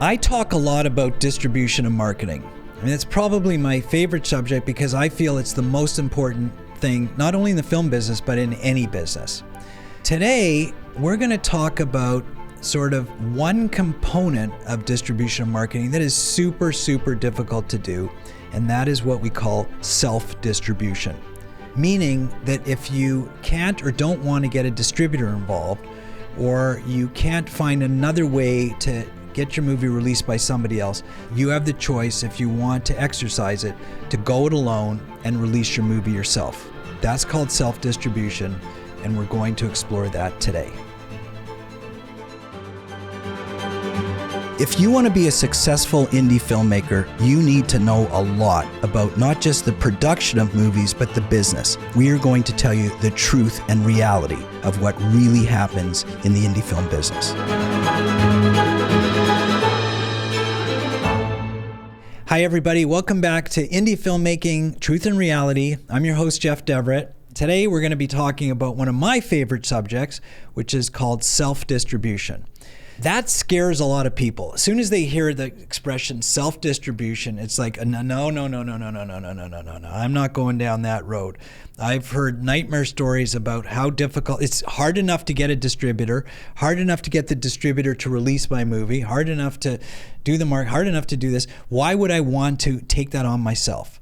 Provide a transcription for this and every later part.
I talk a lot about distribution and marketing. I mean, it's probably my favorite subject because I feel it's the most important thing, not only in the film business, but in any business. Today, we're going to talk about sort of one component of distribution and marketing that is super difficult to do, and that is what we call self-distribution. Meaning that if you can't or don't want to get a distributor involved, or you can't find another way to get your movie released by somebody else, you have the choice, if you want to exercise it, to go it alone and release your movie yourself. That's called self-distribution, and we're going to explore that today. If you want to be a successful indie filmmaker, you need to know a lot about not just the production of movies, but the business. We are going to tell you the truth and reality of what really happens in the indie film business. Hi everybody, welcome back to Indie Filmmaking, Truth and Reality. I'm your host, Jeff Deverett. Today we're going to be talking about one of my favorite subjects, which is called self-distribution. That scares a lot of people. As soon as they hear the expression self-distribution, it's like, no, I'm not going down that road. I've heard nightmare stories about how difficult, it's hard enough to get a distributor, hard enough to get the distributor to release my movie, hard enough to do the mark, hard enough to do this. Why would I want to take that on myself?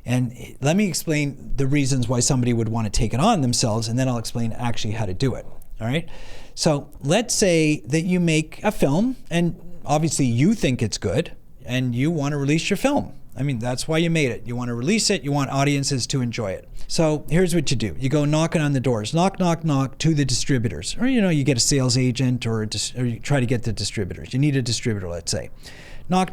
And let me explain the reasons why somebody would want to take it on themselves, and then I'll explain actually how to do it. All right. So let's say that you make a film and obviously you think it's good and you want to release your film. I mean, that's why you made it. You want to release it. You want audiences to enjoy it. So here's what you do. You go knocking on the doors, knock to the distributors, or, you get a sales agent or you try to get the distributors. You need a distributor, let's say. Knock.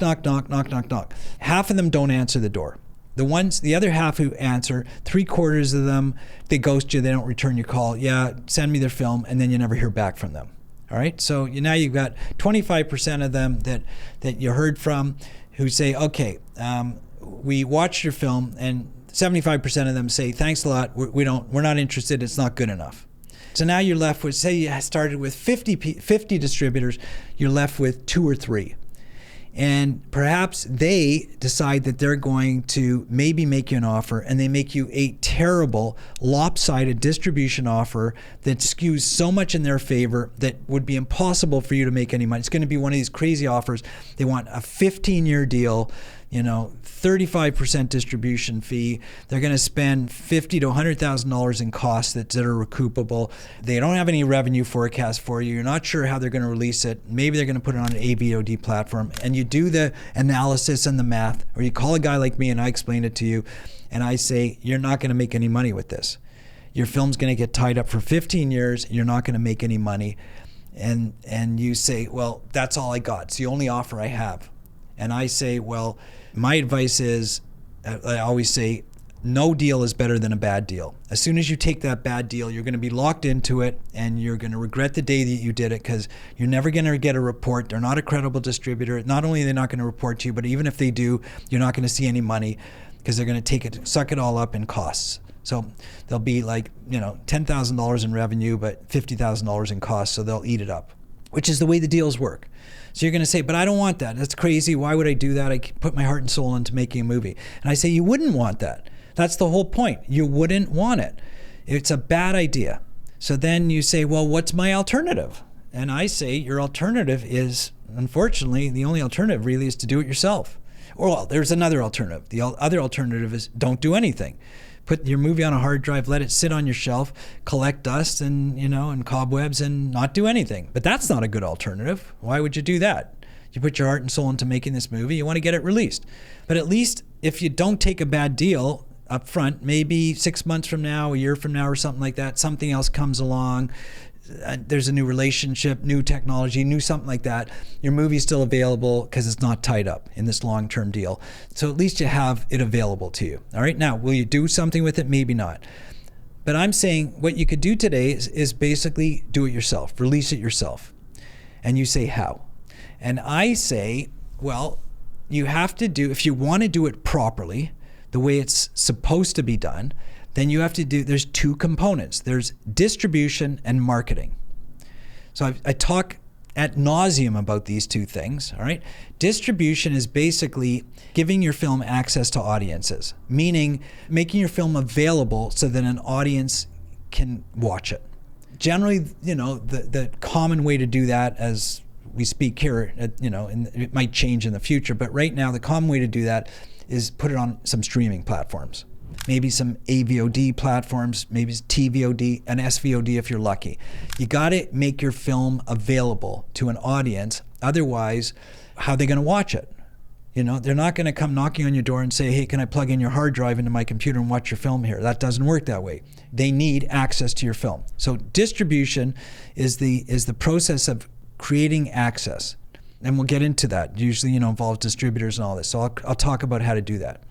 Half of them don't answer the door. The other half who answer, 3/4 of them, they ghost you, they don't return your call. Yeah, send me their film, and then you never hear back from them. All right, so now you've got 25% of them that you heard from who say, okay, we watched your film, and 75% of them say, thanks a lot, we're not interested, it's not good enough. So now you're left with, say you started with 50 distributors, you're left with 2 or 3. And perhaps they decide that they're going to maybe make you an offer, and they make you a terrible, lopsided distribution offer that skews so much in their favor that would be impossible for you to make any money. It's going to be one of these crazy offers. They want a 15-year deal, 35% distribution fee. They're going to spend $50,000 to $100,000 in costs that are recoupable. They don't have any revenue forecast for you. You're not sure how they're going to release it. Maybe they're going to put it on an AVOD platform. And you do the analysis and the math, or you call a guy like me and I explain it to you, and I say, you're not going to make any money with this. Your film's going to get tied up for 15 years. You're not going to make any money. And you say, well, that's all I got. It's the only offer I have. And I say, well, my advice is, I always say, no deal is better than a bad deal. As soon as you take that bad deal, you're going to be locked into it, and you're going to regret the day that you did it, because you're never going to get a report. They're not a credible distributor. Not only are they not going to report to you, but even if they do, you're not going to see any money, because they're going to suck it all up in costs. So they'll be like, $10,000 in revenue, but $50,000 in costs, so they'll eat it up, which is the way the deals work. So you're going to say, but I don't want that. That's crazy. Why would I do that? I put my heart and soul into making a movie. And I say, you wouldn't want that. That's the whole point. You wouldn't want it. It's a bad idea. So then you say, well, what's my alternative? And I say, your alternative is, unfortunately, the only alternative really is to do it yourself. Or, well, there's another alternative. The other alternative is don't do anything. Put your movie on a hard drive, let it sit on your shelf, collect dust and cobwebs, and not do anything. But that's not a good alternative. Why would you do that? You put your heart and soul into making this movie. You want to get it released. But at least if you don't take a bad deal up front, maybe 6 months from now, a year from now or something like that, something else comes along, there's a new relationship, new technology, new something like that, your movie's still available because it's not tied up in this long-term deal. So at least you have it available to you. All right, now, will you do something with it? Maybe not. But I'm saying what you could do today is basically do it yourself, release it yourself. And you say, how? And I say, well, you have to do, if you want to do it properly, the way it's supposed to be done, then you have to do, there's 2 components. There's distribution and marketing. So I talk ad nauseum about these two things, all right? Distribution is basically giving your film access to audiences, meaning making your film available so that an audience can watch it. Generally, the common way to do that, as we speak here, and it might change in the future, but right now the common way to do that is put it on some streaming platforms. Maybe some AVOD platforms, maybe TVOD, and SVOD if you're lucky. You got to make your film available to an audience. Otherwise, how are they going to watch it? They're not going to come knocking on your door and say, hey, can I plug in your hard drive into my computer and watch your film here? That doesn't work that way. They need access to your film. So distribution is the process of creating access. And we'll get into that. Usually, involves distributors and all this. So I'll talk about how to do that.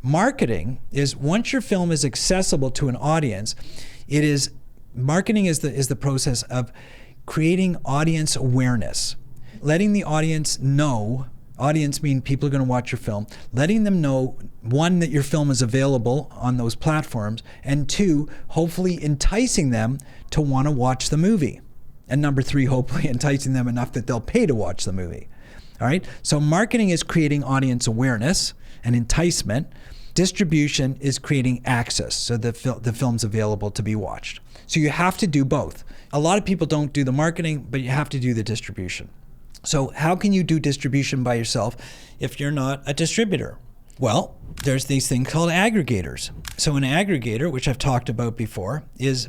Marketing is once your film is accessible to an audience, marketing is the process of creating audience awareness, letting the audience know. Audience mean people are going to watch your film, letting them know, one, that your film is available on those platforms, and two, hopefully enticing them to want to watch the movie. And number three, hopefully enticing them enough that they'll pay to watch the movie. All right? So marketing is creating audience awareness and enticement. Distribution is creating access so the film's available to be watched. So you have to do both. A lot of people don't do the marketing, but you have to do the distribution. So how can you do distribution by yourself if you're not a distributor? Well, there's these things called aggregators. So an aggregator, which I've talked about before, is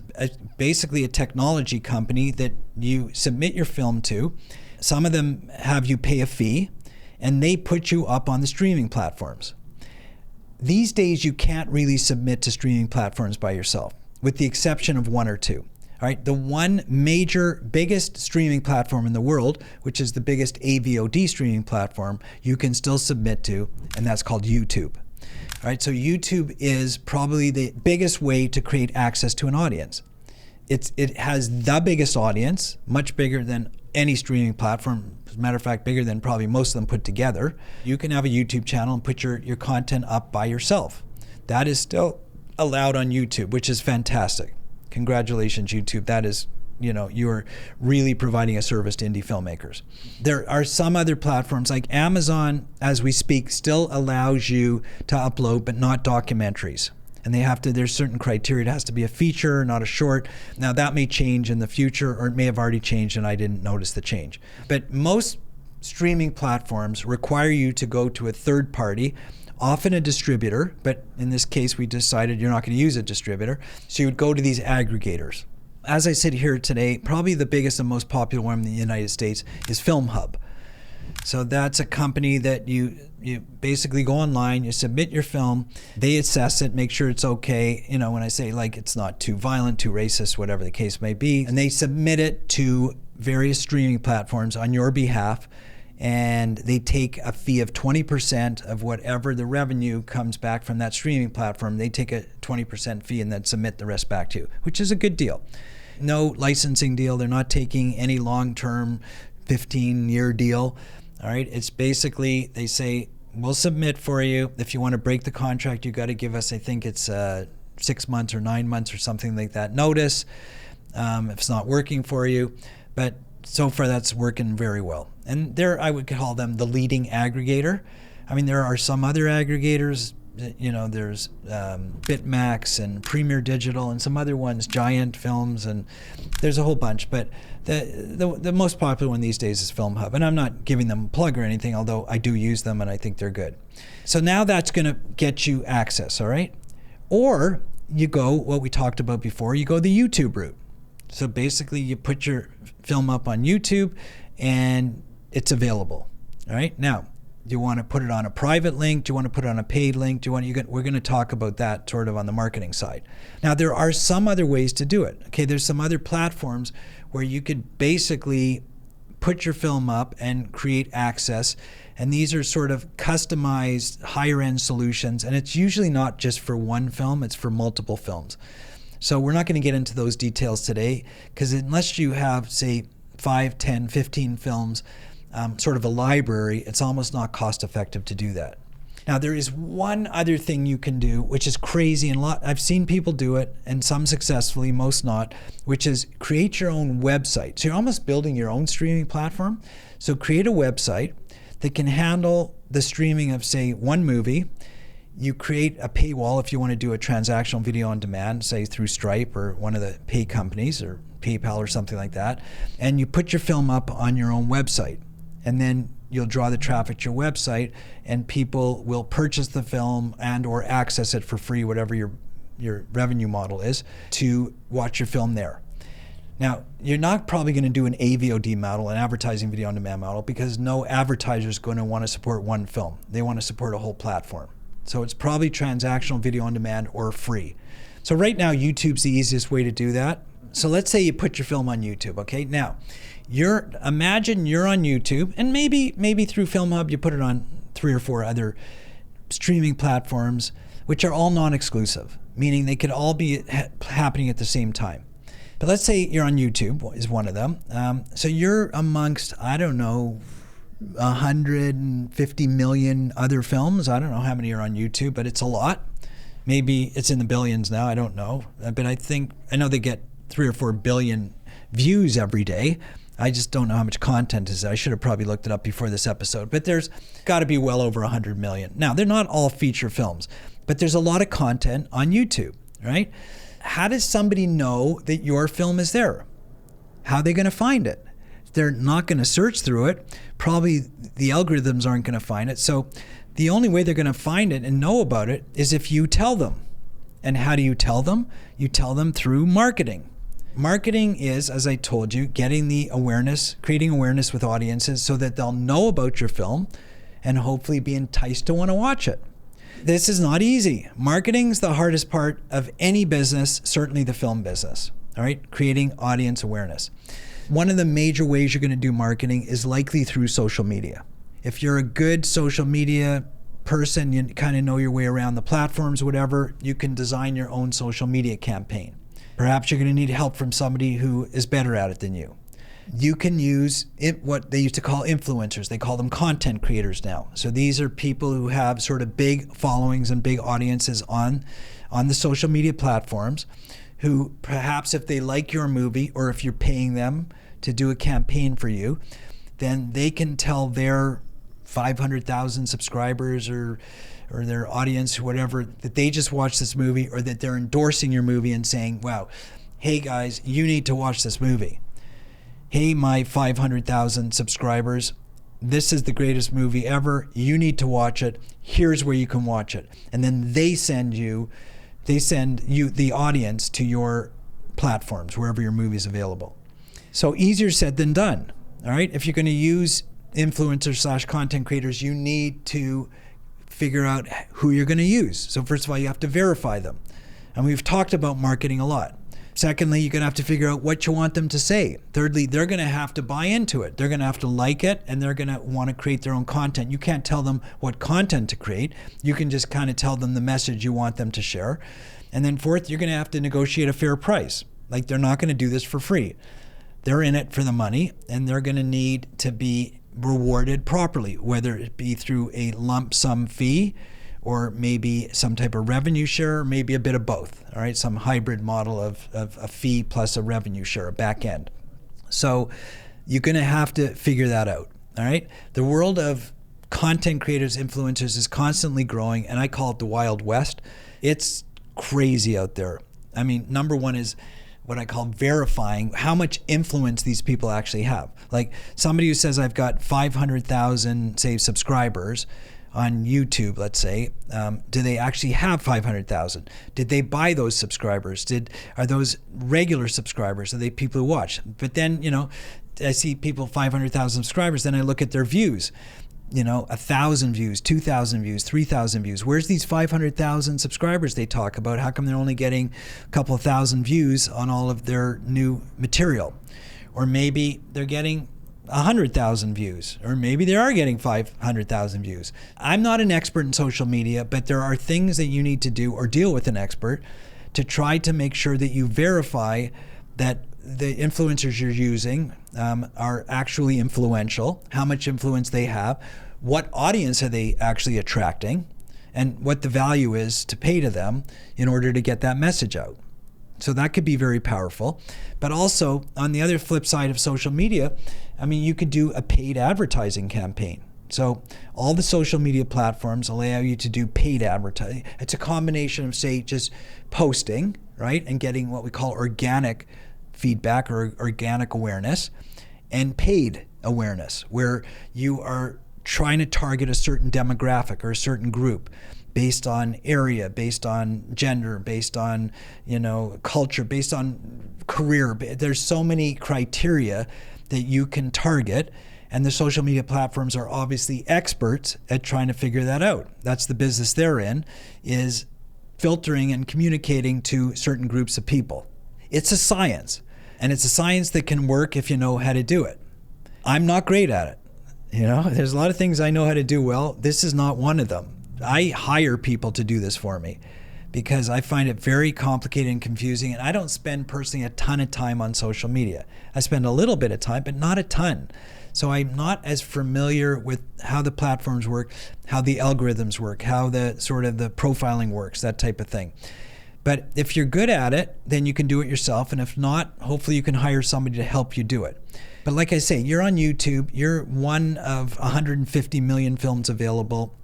basically a technology company that you submit your film to. Some of them have you pay a fee, and they put you up on the streaming platforms. These days, you can't really submit to streaming platforms by yourself, with the exception of one or two. All right, the one major, biggest streaming platform in the world, which is the biggest AVOD streaming platform, you can still submit to, and that's called YouTube. All right, so YouTube is probably the biggest way to create access to an audience. It has the biggest audience, much bigger than any streaming platform. As a matter of fact, bigger than probably most of them put together. You can have a YouTube channel and put your content up by yourself. That is still allowed on YouTube, which is fantastic. Congratulations, YouTube. That is, you're really providing a service to indie filmmakers. There are some other platforms like Amazon, as we speak, still allows you to upload, but not documentaries. And there's certain criteria. It has to be a feature, not a short. Now that may change in the future, or it may have already changed and I didn't notice the change. But most streaming platforms require you to go to a third party, often a distributor, but in this case we decided you're not going to use a distributor, so you would go to these aggregators. As I sit here today, probably the biggest and most popular one in the United States is FilmHub. So that's a company that you basically go online, you submit your film, they assess it, make sure it's okay, when I say like it's not too violent, too racist, whatever the case may be, and they submit it to various streaming platforms on your behalf. And they take a fee of 20% of whatever the revenue comes back from that streaming platform. They take a 20% fee and then submit the rest back to you, which is a good deal. No licensing deal. They're not taking any long-term 15-year deal. All right. It's basically, they say, we'll submit for you. If you want to break the contract, you got to give us, I think it's 6 months or 9 months or something like that notice if it's not working for you. But so far, that's working very well. And I would call them the leading aggregator. I mean, there are some other aggregators. There's Bitmax and Premier Digital and some other ones, Giant Films, and there's a whole bunch. But the most popular one these days is FilmHub. And I'm not giving them a plug or anything, although I do use them and I think they're good. So now that's going to get you access, all right? Or you go, what we talked about before, you go the YouTube route. So basically, you put your film up on YouTube, and it's available. All right. Now, do you want to put it on a private link? Do you want to put it on a paid link? We're going to talk about that sort of on the marketing side. Now, there are some other ways to do it. Okay, there's some other platforms where you could basically put your film up and create access. And these are sort of customized, higher-end solutions. And it's usually not just for one film; it's for multiple films. So we're not going to get into those details today, because unless you have, say, 5, 10, 15 films, sort of a library, it's almost not cost effective to do that. Now, there is one other thing you can do, which is crazy, and I've seen people do it, and some successfully, most not, which is create your own website. So you're almost building your own streaming platform. So create a website that can handle the streaming of, say, one movie. You create a paywall if you want to do a transactional video on demand, say through Stripe or one of the pay companies or PayPal or something like that. And you put your film up on your own website. And then you'll draw the traffic to your website, and people will purchase the film and or access it for free, whatever your revenue model is, to watch your film there. Now, you're not probably going to do an AVOD model, an advertising video on demand model, because no advertiser is going to want to support one film. They want to support a whole platform. So it's probably transactional video on demand or free. So right now, YouTube's the easiest way to do that. So let's say you put your film on YouTube, okay? Now, imagine you're on YouTube, and maybe through FilmHub you put it on 3 or 4 other streaming platforms, which are all non-exclusive, meaning they could all be happening at the same time. But let's say you're on YouTube, is one of them. So you're amongst, I don't know, 150 million other films. I don't know how many are on YouTube, but it's a lot. Maybe it's in the billions now, I don't know. But I know they get 3 or 4 billion views every day. I just don't know how much content is there. I should have probably looked it up before this episode, but there's got to be well over 100 million. Now, they're not all feature films, but there's a lot of content on YouTube, right? How does somebody know that your film is there? How are they going to find it? They're not going to search through it. Probably the algorithms aren't going to find it. So the only way they're going to find it and know about it is if you tell them. And how do you tell them? You tell them through marketing. Marketing is, as I told you, getting the awareness, creating awareness with audiences so that they'll know about your film and hopefully be enticed to want to watch it. This is not easy. Marketing's the hardest part of any business, certainly the film business, all right? Creating audience awareness. One of the major ways you're going to do marketing is likely through social media. If you're a good social media person, you kind of know your way around the platforms, whatever, you can design your own social media campaign. Perhaps you're going to need help from somebody who is better at it than you. You can use what they used to call influencers. They call them content creators now. So these are people who have sort of big followings and big audiences on the social media platforms, who perhaps if they like your movie or if you're paying them to do a campaign for you, then they can tell their 500,000 subscribers or their audience, whatever, that they just watched this movie, or that they're endorsing your movie and saying, wow, hey guys, you need to watch this movie. Hey, my 500,000 subscribers, this is the greatest movie ever. You need to watch it. Here's where you can watch it. And then they send you, the audience, to your platforms, wherever your movie is available. So easier said than done, all right? If you're going to use influencers / content creators, you need to figure out who you're going to use. So first of all, you have to verify them. And we've talked about marketing a lot. Secondly, you're going to have to figure out what you want them to say. Thirdly, they're going to have to buy into it. They're going to have to like it, and they're going to want to create their own content. You can't tell them what content to create. You can just kind of tell them the message you want them to share. And then fourth, you're going to have to negotiate a fair price. Like, they're not going to do this for free. They're in it for the money, and they're going to need to be rewarded properly, whether it be through a lump sum fee or maybe some type of revenue share, or maybe a bit of both, all right? Some hybrid model of a fee plus a revenue share, a back end. So you're going to have to figure that out, all right? The world of content creators, influencers is constantly growing, and I call it the Wild West. It's crazy out there. I mean, number one is what I call verifying how much influence these people actually have. Like somebody who says, I've got 500,000, say, subscribers on YouTube, let's say, do they actually have 500,000? Did they buy those subscribers? Are those regular subscribers? Are they people who watch? But then, I see people 500,000 subscribers, then I look at their views. 1,000 views, 2,000 views, 3,000 views. Where's these 500,000 subscribers they talk about? How come they're only getting a couple of thousand views on all of their new material? Or maybe they're getting 100,000 views, or maybe they are getting 500,000 views. I'm not an expert in social media, but there are things that you need to do or deal with an expert to try to make sure that you verify that the influencers you're using are actually influential, how much influence they have, what audience are they actually attracting, and what the value is to pay to them in order to get that message out. So that could be very powerful. But also, on the other flip side of social media, I mean, you could do a paid advertising campaign. So all the social media platforms allow you to do paid advertising. It's a combination of, say, just posting, right, and getting what we call organic feedback or organic awareness, and paid awareness, where you are trying to target a certain demographic or a certain group based on area, based on gender, based on, culture, based on career. There's so many criteria that you can target. And the social media platforms are obviously experts at trying to figure that out. That's the business they're in, is filtering and communicating to certain groups of people. It's a science, and it's a science that can work if you know how to do it. I'm not great at it. There's a lot of things I know how to do well. This is not one of them. I hire people to do this for me because I find it very complicated and confusing, and I don't spend personally a ton of time on social media. I spend a little bit of time, but not a ton. So I'm not as familiar with how the platforms work, how the algorithms work, how the profiling works, that type of thing. But if you're good at it, then you can do it yourself. And if not, hopefully you can hire somebody to help you do it. But like I say, you're on YouTube. You're one of 150 million films available.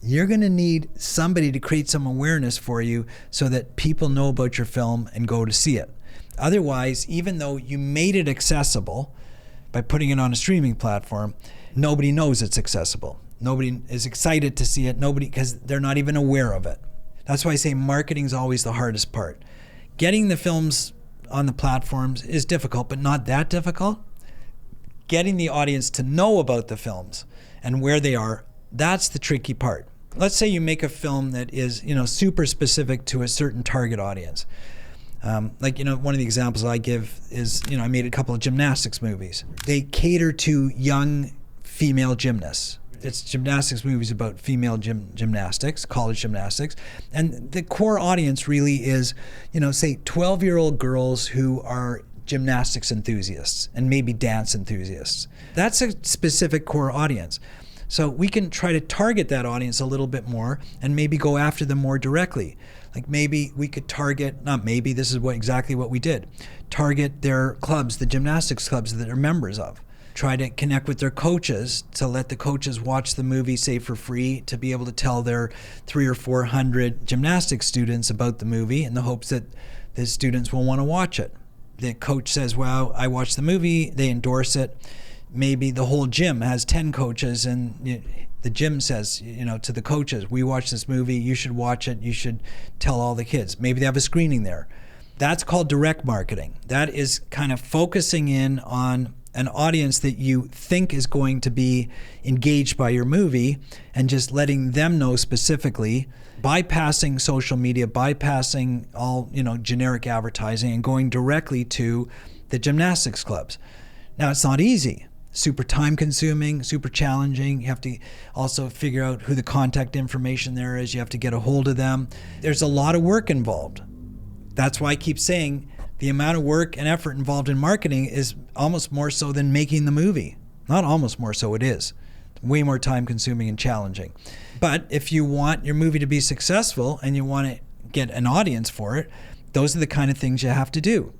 You're going to need somebody to create some awareness for you so that people know about your film and go to see it. Otherwise, even though you made it accessible by putting it on a streaming platform, nobody knows it's accessible. Nobody is excited to see it. Because they're not even aware of it. That's why I say marketing is always the hardest part. Getting the films on the platforms is difficult, but not that difficult. Getting the audience to know about the films and where they are, that's the tricky part. Let's say you make a film that is, super specific to a certain target audience. One of the examples I give is, I made a couple of gymnastics movies. They cater to young female gymnasts. It's gymnastics movies about female gymnastics, college gymnastics. And the core audience really is, say 12-year-old girls who are gymnastics enthusiasts and maybe dance enthusiasts. That's a specific core audience. So we can try to target that audience a little bit more and maybe go after them more directly. Like maybe we could this is exactly what we did. Target their clubs, the gymnastics clubs that they're members of. Try to connect with their coaches to let the coaches watch the movie, say for free, to be able to tell their 300 or 400 gymnastics students about the movie in the hopes that the students will want to watch it. The coach says, well, I watched the movie, they endorse it. Maybe the whole gym has 10 coaches and the gym says, to the coaches, we watched this movie, you should watch it, you should tell all the kids. Maybe they have a screening there. That's called direct marketing. That is kind of focusing in on an audience that you think is going to be engaged by your movie and just letting them know specifically, bypassing social media, bypassing all, generic advertising and going directly to the gymnastics clubs. Now, it's not easy. Super time consuming, super challenging. You have to also figure out who the contact information there is. You have to get a hold of them. There's a lot of work involved. That's why I keep saying the amount of work and effort involved in marketing is almost more so than making the movie. Not almost more so, it is. Way more time consuming and challenging. But if you want your movie to be successful and you want to get an audience for it, those are the kind of things you have to do.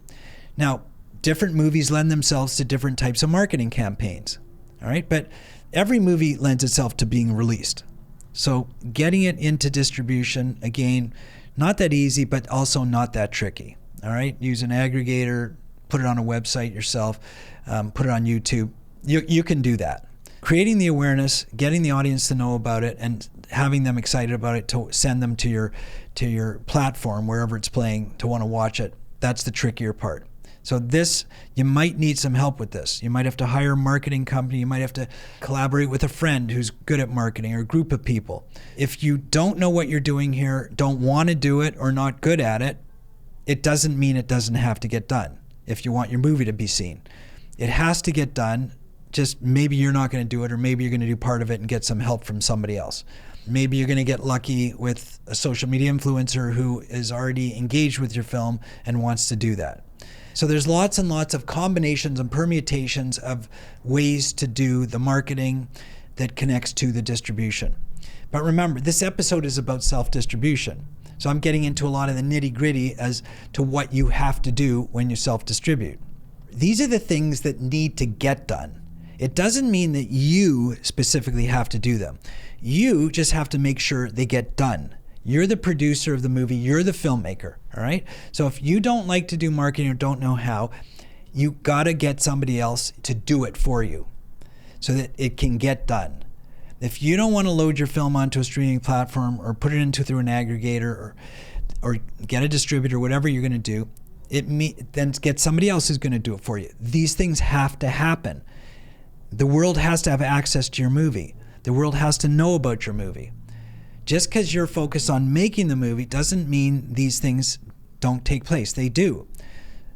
Now, different movies lend themselves to different types of marketing campaigns. All right, but every movie lends itself to being released. So getting it into distribution, again, not that easy, but also not that tricky. All right, use an aggregator, put it on a website yourself, put it on YouTube. You can do that. Creating the awareness, getting the audience to know about it, and having them excited about it to send them to your platform, wherever it's playing, to want to watch it. That's the trickier part. So you might need some help with this. You might have to hire a marketing company. You might have to collaborate with a friend who's good at marketing or a group of people. If you don't know what you're doing here, don't want to do it, or not good at it, it doesn't mean it doesn't have to get done if you want your movie to be seen. It has to get done. Just maybe you're not going to do it, or maybe you're going to do part of it and get some help from somebody else. Maybe you're going to get lucky with a social media influencer who is already engaged with your film and wants to do that. So there's lots and lots of combinations and permutations of ways to do the marketing that connects to the distribution. But remember, this episode is about self-distribution. So I'm getting into a lot of the nitty-gritty as to what you have to do when you self-distribute. These are the things that need to get done. It doesn't mean that you specifically have to do them. You just have to make sure they get done. You're the producer of the movie. You're the filmmaker, all right? So if you don't like to do marketing or don't know how, you gotta get somebody else to do it for you so that it can get done. If you don't want to load your film onto a streaming platform or put it into through an aggregator or get a distributor, whatever you're going to do, then get somebody else who's going to do it for you. These things have to happen. The world has to have access to your movie. The world has to know about your movie. Just because you're focused on making the movie doesn't mean these things don't take place. They do.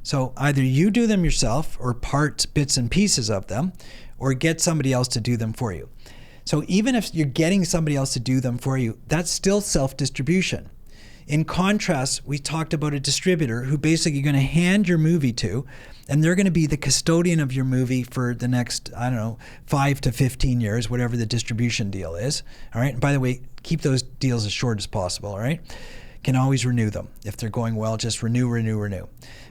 So either you do them yourself or parts, bits and pieces of them, or get somebody else to do them for you. So even if you're getting somebody else to do them for you, that's still self-distribution. In contrast, we talked about a distributor who basically you're going to hand your movie to, and they're going to be the custodian of your movie for the next, 5 to 15 years, whatever the distribution deal is. All right. And by the way, keep those deals as short as possible. All right. Can always renew them. If they're going well, just renew.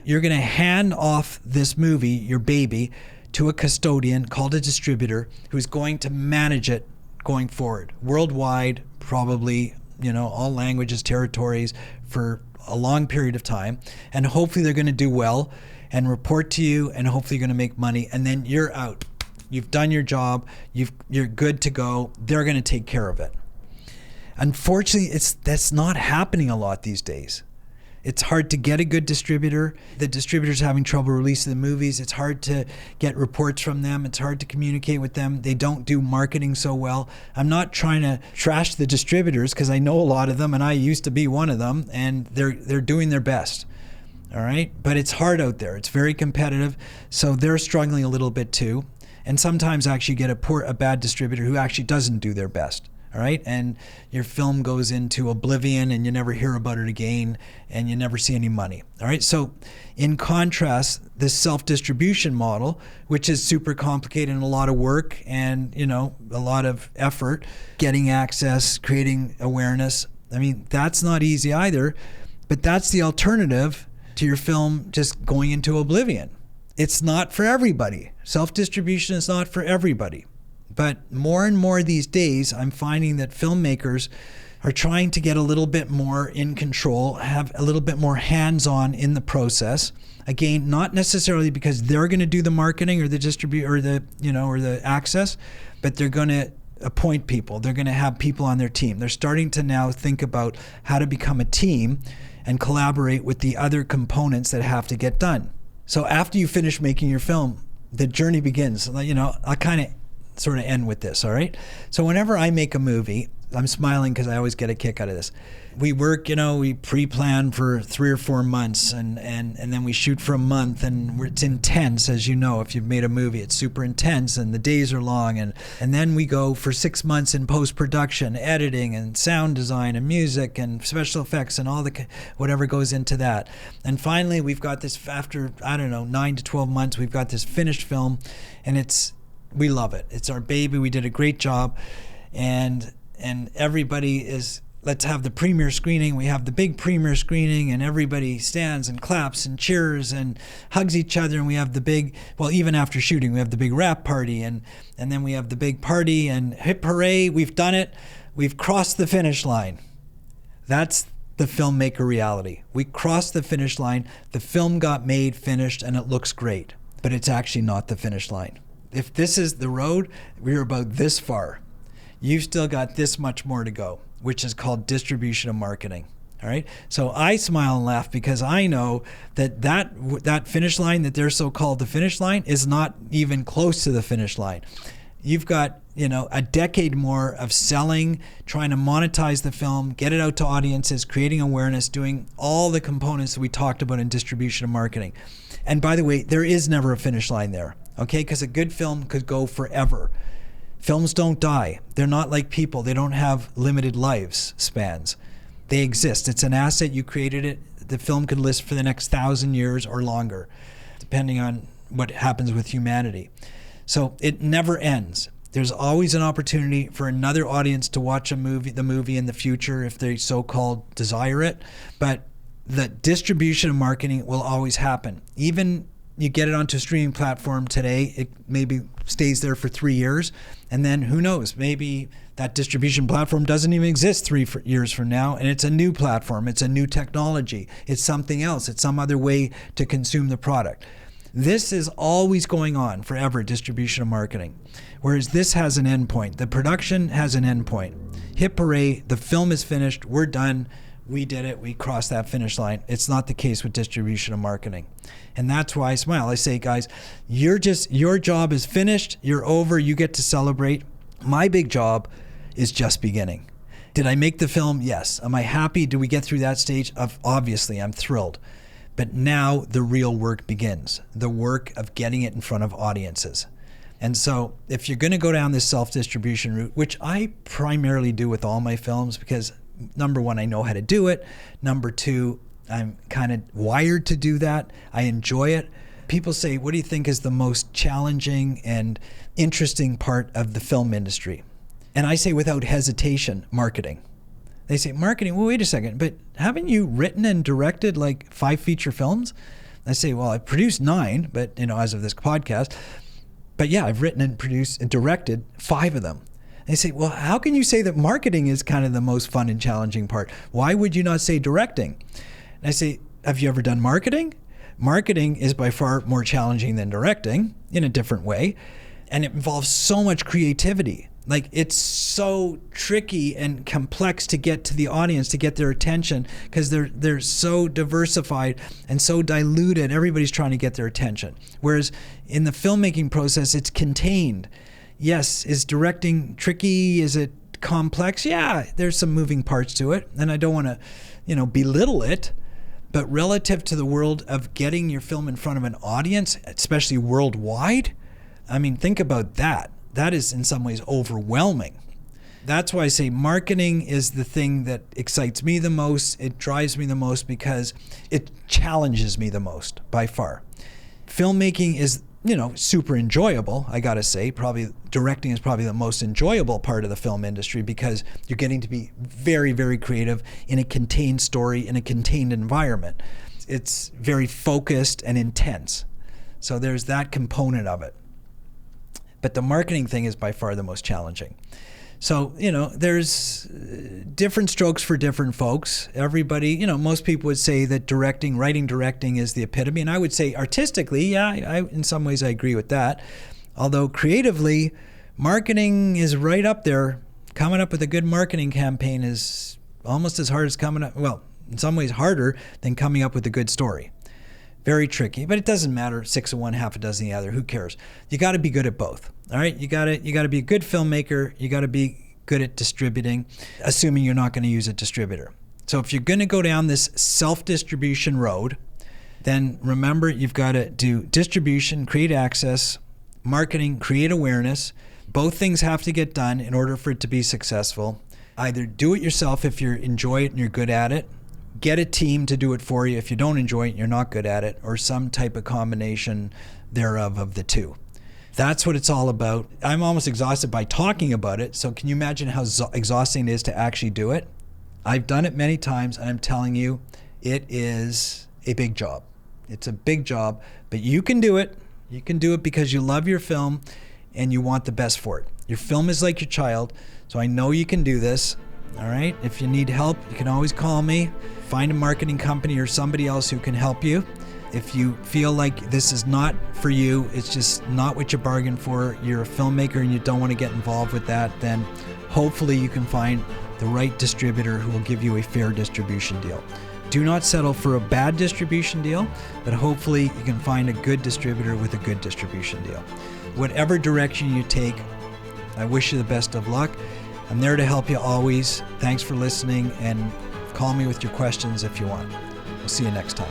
You're going to hand off this movie, your baby, to a custodian called a distributor who's going to manage it going forward, worldwide, probably, all languages, territories, for a long period of time. And hopefully they're going to do well and report to you, and hopefully you're going to make money, and then you're out. You've done your job. You're good to go. They're going to take care of it. Unfortunately, that's not happening a lot these days. It's hard to get a good distributor. The distributor's having trouble releasing the movies. It's hard to get reports from them. It's hard to communicate with them. They don't do marketing so well. I'm not trying to trash the distributors because I know a lot of them, and I used to be one of them, and they're doing their best. All right? But it's hard out there. It's very competitive. So they're struggling a little bit too. And sometimes actually you get a bad distributor who actually doesn't do their best. All right, and your film goes into oblivion and you never hear about it again and you never see any money. All right, so in contrast, this self-distribution model, which is super complicated and a lot of work and, a lot of effort, getting access, creating awareness, that's not easy either, but that's the alternative to your film just going into oblivion. It's not for everybody. Self-distribution is not for everybody. But more and more these days, I'm finding that filmmakers are trying to get a little bit more in control, have a little bit more hands-on in the process. Again, not necessarily because they're going to do the marketing or the or the access, but they're going to appoint people. They're going to have people on their team. They're starting to now think about how to become a team and collaborate with the other components that have to get done. So after you finish making your film, the journey begins. I kind of sort of end with this, all right? So whenever I make a movie, I'm smiling because I always get a kick out of this. We work, we pre-plan for 3 or 4 months and then we shoot for a month, and it's intense, as you know. If you've made a movie, it's super intense and the days are long, and then we go for 6 months in post-production, editing and sound design and music and special effects and all the whatever goes into that. And finally, we've got this, after 9 to 12 months, we've got this finished film, and we love it. It's our baby. We did a great job, and everybody is, let's have the premiere screening. We have the big premiere screening, and everybody stands and claps and cheers and hugs each other, and we have the big, even after shooting, we have the big wrap party, and then we have the big party, and hip hooray, we've done it. We've crossed the finish line. That's the filmmaker reality. We crossed the finish line. The film got made, finished, and it looks great, but it's actually not the finish line. If this is the road, we're about this far. You've still got this much more to go, which is called distribution and marketing. All right. So I smile and laugh because I know that finish line that they're so-called the finish line is not even close to the finish line. You've got, a decade more of selling, trying to monetize the film, get it out to audiences, creating awareness, doing all the components that we talked about in distribution and marketing. And by the way, there is never a finish line there. Okay, because a good film could go forever. Films don't die. They're not like people. They don't have limited lives spans. They exist. It's an asset. You created it. The film could last for the next 1,000 years or longer, depending on what happens with humanity. So it never ends. There's always an opportunity for another audience to watch the movie in the future if they so-called desire it. But the distribution of marketing will always happen. Even you get it onto a streaming platform today, it maybe stays there for 3 years. And then who knows, maybe that distribution platform doesn't even exist 3 years from now, and it's a new platform, it's a new technology, it's something else, it's some other way to consume the product. This is always going on forever, distribution of marketing. Whereas this has an endpoint. The production has an endpoint. Hip hooray, the film is finished, we're done, we did it, we crossed that finish line. It's not the case with distribution of marketing. And that's why I smile. I say, guys, your job is finished, you're over, you get to celebrate. My big job is just beginning. Did I make the film? Yes. Am I happy? Do we get through that stage? Obviously, I'm thrilled. But now the real work begins, the work of getting it in front of audiences. And so if you're going to go down this self-distribution route, which I primarily do with all my films because number one, I know how to do it. Number two, I'm kind of wired to do that. I enjoy it. People say, what do you think is the most challenging and interesting part of the film industry? And I say without hesitation, marketing. They say, marketing, well, wait a second, but haven't you written and directed like 5 feature films? I say, well, I've produced 9, but as of this podcast, but yeah, I've written and produced and directed 5 of them. They say, well, how can you say that marketing is kind of the most fun and challenging part? Why would you not say directing? And I say, have you ever done marketing? Marketing is by far more challenging than directing in a different way. And it involves so much creativity. Like it's so tricky and complex to get to the audience, to get their attention, because they're so diversified and so diluted. Everybody's trying to get their attention. Whereas in the filmmaking process, it's contained. Yes, is directing tricky? Is it complex? Yeah, there's some moving parts to it. And I don't want to, belittle it. But relative to the world of getting your film in front of an audience, especially worldwide, I mean, think about that. That is in some ways overwhelming. That's why I say marketing is the thing that excites me the most. It drives me the most because it challenges me the most by far. Filmmaking is, super enjoyable, I gotta say. Probably directing is probably the most enjoyable part of the film industry because you're getting to be very, very creative in a contained story, in a contained environment. It's very focused and intense. So there's that component of it. But the marketing thing is by far the most challenging. So, there's different strokes for different folks. Everybody, most people would say that writing directing is the epitome. And I would say artistically, yeah, in some ways I agree with that. Although creatively, marketing is right up there. Coming up with a good marketing campaign is almost as hard as in some ways harder than coming up with a good story. Very tricky, but it doesn't matter. 6 of one, half a dozen of the other. Who cares? You got to be good at both. All right, you got to be a good filmmaker. You got to be good at distributing, assuming you're not going to use a distributor. So if you're going to go down this self-distribution road, then remember you've got to do distribution, create access, marketing, create awareness. Both things have to get done in order for it to be successful. Either do it yourself if you enjoy it and you're good at it. Get a team to do it for you if you don't enjoy it and you're not good at it, or some type of combination thereof of the two. That's what it's all about. I'm almost exhausted by talking about it, so can you imagine how exhausting it is to actually do it? I've done it many times, and I'm telling you, it is a big job. It's a big job, but you can do it. You can do it because you love your film and you want the best for it. Your film is like your child, so I know you can do this. All right, if you need help, you can always call me. Find a marketing company or somebody else who can help you. If you feel like this is not for you, it's just not what you bargained for, you're a filmmaker and you don't want to get involved with that, then hopefully you can find the right distributor who will give you a fair distribution deal. Do not settle for a bad distribution deal, but hopefully you can find a good distributor with a good distribution deal. Whatever direction you take, I wish you the best of luck. I'm there to help you always. Thanks for listening, and call me with your questions if you want. We'll see you next time.